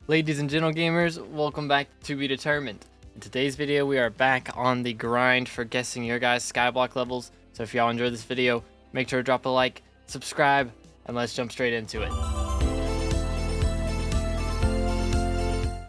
Ladies and gentle gamers, welcome back to Be Determined. In today's video, we are back on the grind for guessing your guys' skyblock levels. So if y'all enjoyed this video, make sure to drop a like, subscribe, and let's jump straight into it.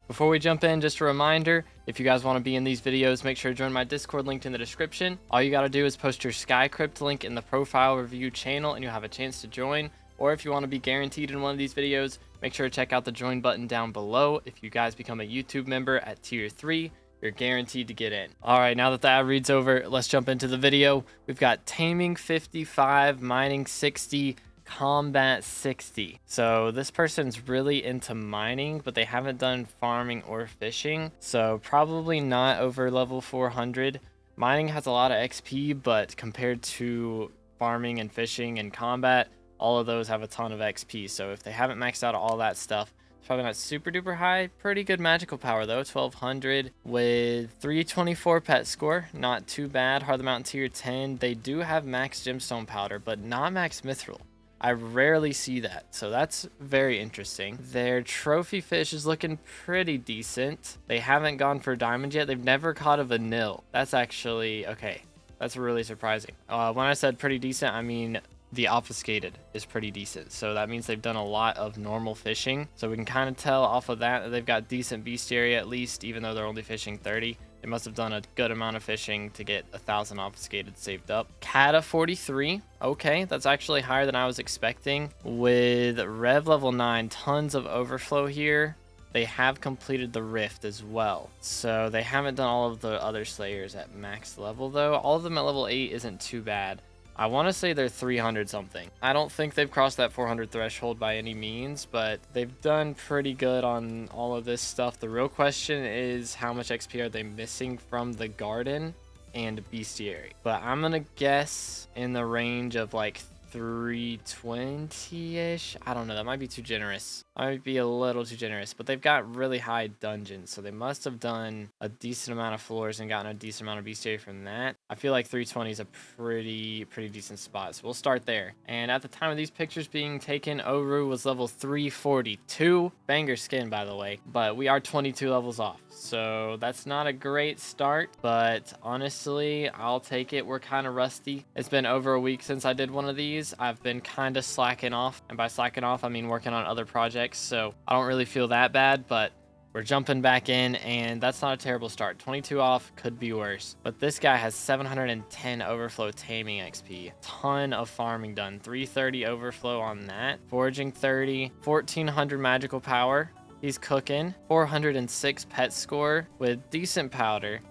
Before we jump in, just a reminder, if you guys want to be in these videos, make sure to join my Discord linked in the description. All you got to do is post your SkyCrypt link in the profile review channel and you'll have a chance to join. Or if you want to be guaranteed in one of these videos, make sure to check out the join button down below. If you guys become a YouTube member at tier 3, you're guaranteed to get in. Alright, now that the ad read's over, let's jump into the video. We've got taming 55, mining 60, combat 60. So this person's really into mining, but they haven't done farming or fishing. So probably not over level 400. Mining has a lot of XP, but compared to farming and fishing and combat, all of those have a ton of XP, so if they haven't maxed out all that stuff, it's probably not super duper high. Pretty good magical power though, 1200 with 324 pet score, not too bad. Heart of the Mountain tier 10. They do have max gemstone powder, but not max mithril. I rarely see that, so that's very interesting. Their trophy fish is looking pretty decent. They haven't gone for diamond yet. They've never caught a vanille. That's actually okay. That's really surprising. When I said pretty decent, I mean the obfuscated is pretty decent, so that means they've done a lot of normal fishing, so we can kind of tell off of that they've got decent bestiary at least, even though they're only fishing 30. They must have done a good amount of fishing to get 1,000 obfuscated saved up. Kata 43, okay, that's actually higher than I was expecting. With rev level 9, tons of overflow here. They have completed the rift as well, so they haven't done all of the other slayers at max level though. All of them at level 8 isn't too bad. I want to say they're 300 something. I don't think they've crossed that 400 threshold by any means, but they've done pretty good on all of this stuff. The real question is how much XP are they missing from the garden and bestiary? But I'm going to guess in the range of like 320-ish. I don't know, that might be too generous. I might be a little too generous, but they've got really high dungeons, so they must have done a decent amount of floors and gotten a decent amount of bestiary from that. I feel like 320 is a pretty decent spot, so we'll start there. And at the time of these pictures being taken, Oru was level 342. Banger skin, by the way, but we are 22 levels off, so that's not a great start, but honestly, I'll take it. We're kind of rusty. It's been over a week since I did one of these. I've been kind of slacking off, and by slacking off I mean working on other projects, so I don't really feel that bad, but we're jumping back in, and that's not a terrible start. 22 off could be worse, but this guy has 710 overflow taming XP, ton of farming done, 330 overflow on that, foraging 30, 1400 magical power. He's cooking. 406 pet score with decent powder.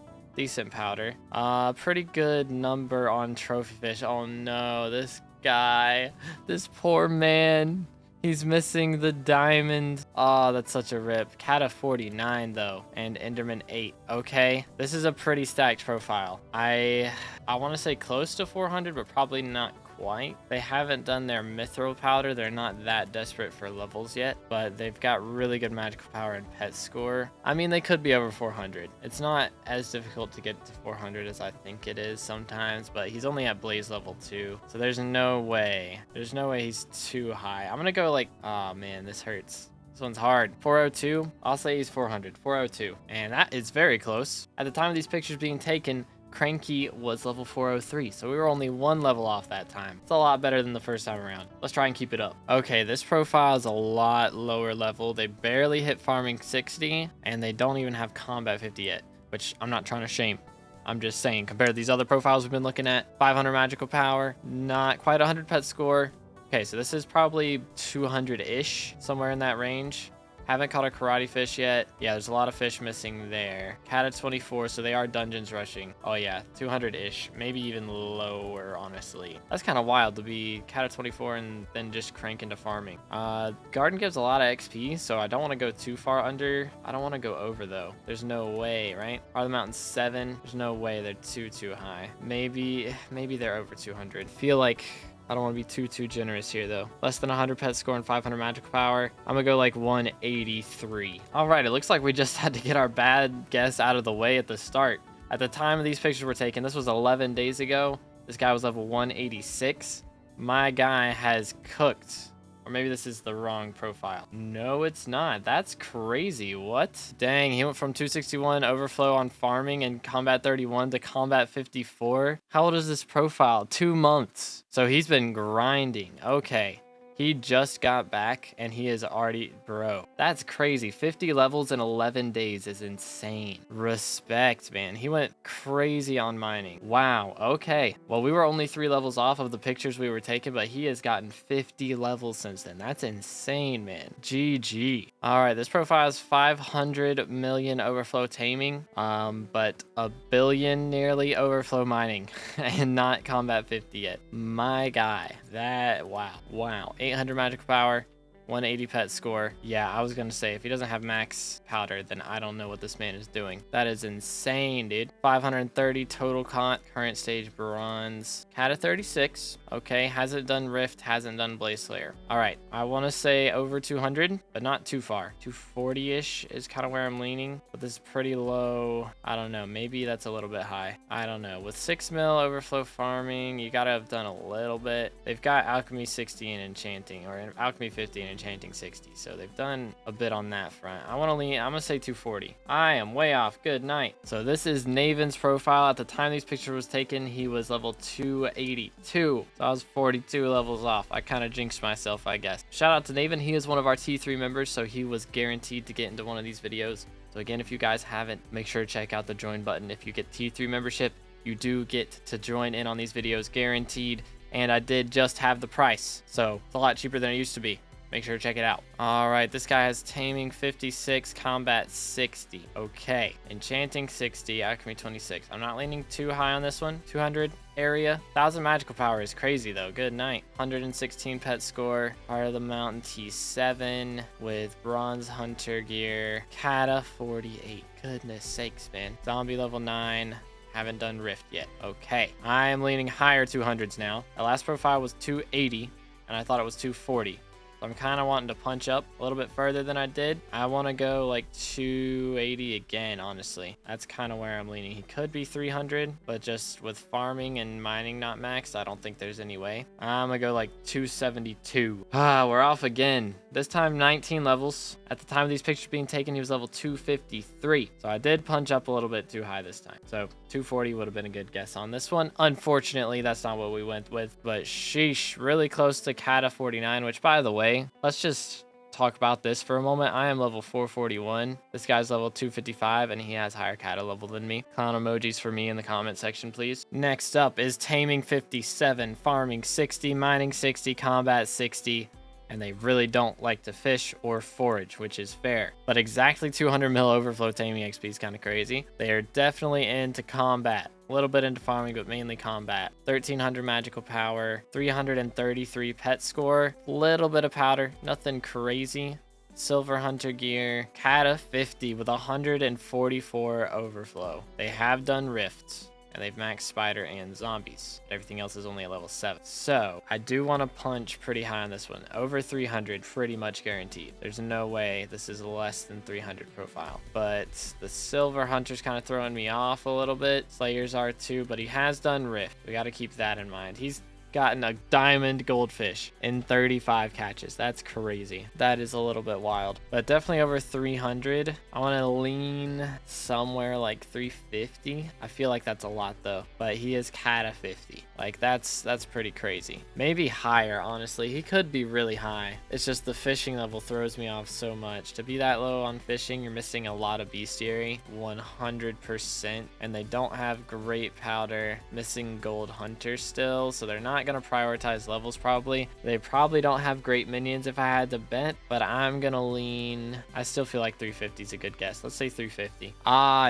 Pretty good number on trophy fish. Oh no, this guy, this poor man, he's missing the diamond. Oh, that's such a rip. Kata 49 though, and Enderman 8. Okay, this is a pretty stacked profile. I want to say close to 400, but probably not quite. They haven't done their mithril powder. They're not that desperate for levels yet, but they've got really good magical power and pet score. I mean, they could be over 400. It's not as difficult to get to 400 as I think it is sometimes, but he's only at blaze level 2, so there's no way he's too high. I'm gonna go like, oh man, this hurts. This one's hard. 402. I'll say he's 400. 402, and that is very close. At the time of these pictures being taken, Cranky was level 403, so we were only one level off that time. It's a lot better than the first time around. Let's try and keep it up. Okay, this profile is a lot lower level. They barely hit farming 60, and they don't even have combat 50 yet, which I'm not trying to shame. I'm just saying, compared to these other profiles we've been looking at, 500 magical power, not quite 100 pet score. Okay, so this is probably 200-ish, somewhere in that range. Haven't caught a karate fish yet. Yeah, there's a lot of fish missing there. Kata 24, so they are dungeons rushing. Oh yeah, 200-ish, maybe even lower, honestly. That's kind of wild to be Kata 24 and then just crank into farming. Garden gives a lot of XP, so I don't want to go too far under. I don't want to go over though. There's no way, right? Are the mountains 7? There's no way they're too high. Maybe they're over 200. Feel like I don't want to be too generous here though. Less than 100 pet score and 500 magical power. I'm gonna go like 183. All right, it looks like we just had to get our bad guess out of the way at the start. At the time of these pictures were taken, this was 11 days ago. This guy was level 186. My guy has cooked Or maybe this is the wrong profile. No, it's not. That's crazy. What? Dang, he went from 261 overflow on farming and combat 31 to combat 54. How old is this profile? 2 months. So he's been grinding. Okay. He just got back and he is already, bro. That's crazy. 50 levels in 11 days is insane. Respect, man. He went crazy on mining. Wow. Okay. Well, we were only 3 levels off of the pictures we were taking, but he has gotten 50 levels since then. That's insane, man. GG. All right. This profile is 500 million overflow taming, but a billion nearly overflow mining and not combat 50 yet. My guy. Wow. 800 magical power, 180 pet score. Yeah, I was gonna say, if he doesn't have max powder, then I don't know what this man is doing. That is insane, dude. 530 total current stage bronze. Cat of 36. Okay, hasn't done rift, hasn't done blaze slayer. All right, I want to say over 200, but not too far. 240-ish is kind of where I'm leaning, but this is pretty low. I don't know, maybe that's a little bit high. I don't know. With 6 mil overflow farming, you gotta have done a little bit. They've got alchemy 60 and enchanting, or alchemy 50 and enchanting 60, so they've done a bit on that front. I want to lean, I'm gonna say 240. I am way off. Good night. So this is Naven's profile. At the time these pictures was taken, he was level 282, so I was 42 levels off. I kind of jinxed myself, I guess. Shout out to Naven. He is one of our T3 members, so he was guaranteed to get into one of these videos. So again, if you guys haven't, make sure to check out the join button. If you get T3 membership, you do get to join in on these videos, guaranteed. And I did just have the price, so it's a lot cheaper than it used to be. Make sure to check it out. All right, this guy has taming 56, combat 60. Okay, enchanting 60, alchemy 26. I'm not leaning too high on this one. 200 area. 1000 magical power is crazy though. Good night. 116 pet score. Heart of the Mountain T7 with bronze hunter gear. Kata 48. Goodness sakes, man. Zombie level 9. Haven't done rift yet. Okay, I am leaning higher 200s now. The last profile was 280 and I thought it was 240. So I'm kind of wanting to punch up a little bit further than I did. I want to go like 280 again, honestly. That's kind of where I'm leaning. He could be 300, but just with farming and mining not maxed, I don't think there's any way. I'm going to go like 272. We're off again. This time 19 levels. At the time of these pictures being taken, he was level 253. So I did punch up a little bit too high this time. So 240 would have been a good guess on this one. Unfortunately, that's not what we went with, but sheesh, really close to Kata 49, which by the way, let's just talk about this for a moment. I am level 441. This guy's level 255 and he has higher Kata level than me. Clown emojis for me in the comment section, please. Next up is taming 57, farming 60, mining 60, combat 60. And they really don't like to fish or forage, which is fair. But exactly 200 mil overflow taming XP is kind of crazy. They are definitely into combat. A little bit into farming, but mainly combat. 1300 magical power, 333 pet score, little bit of powder, nothing crazy. Silver hunter gear, Kata 50 with 144 overflow. They have done rifts. And they've maxed spider and zombies. Everything else is only at level 7. So I do want to punch pretty high on this one. Over 300, pretty much guaranteed. There's no way this is less than 300 profile. But the silver hunter's kind of throwing me off a little bit. Slayers are too, but he has done rift. We got to keep that in mind. He's gotten a diamond goldfish in 35 catches. That's crazy. That is a little bit wild, but definitely over 300. I want to lean somewhere like 350. I feel like that's a lot though, but he is Kata 50. Like that's pretty crazy. Maybe higher, honestly. He could be really high. It's just the fishing level throws me off so much. To be that low on fishing, you're missing a lot of bestiary, 100%, and they don't have great powder. Missing gold hunter still, so they're not gonna prioritize levels probably. They probably don't have great minions if I had to bet, but I'm gonna lean, I still feel like 350 is a good guess. Let's say 350.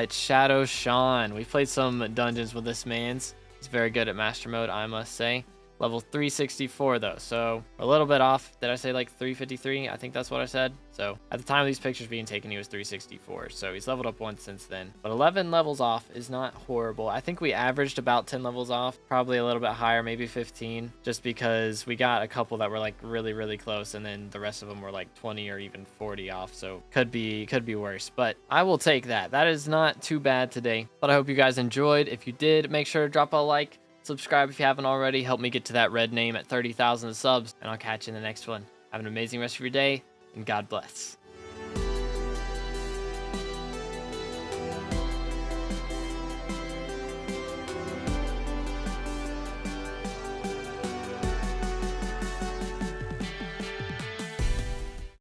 It's Shadow Sean. We played some dungeons with this man's. He's very good at master mode, I must say. Level 364 though, so a little bit off. Did I say like 353? I think that's what I said. So at the time of these pictures being taken, he was 364, so he's leveled up once since then. But 11 levels off is not horrible. I think we averaged about 10 levels off, probably a little bit higher, maybe 15, just because we got a couple that were like really close, and then the rest of them were like 20 or even 40 off, so could be worse. But I will take that. That is not too bad today, but I hope you guys enjoyed. If you did, make sure to drop a like, subscribe if you haven't already. Help me get to that red name at 30,000 subs, and I'll catch you in the next one. Have an amazing rest of your day, and God bless.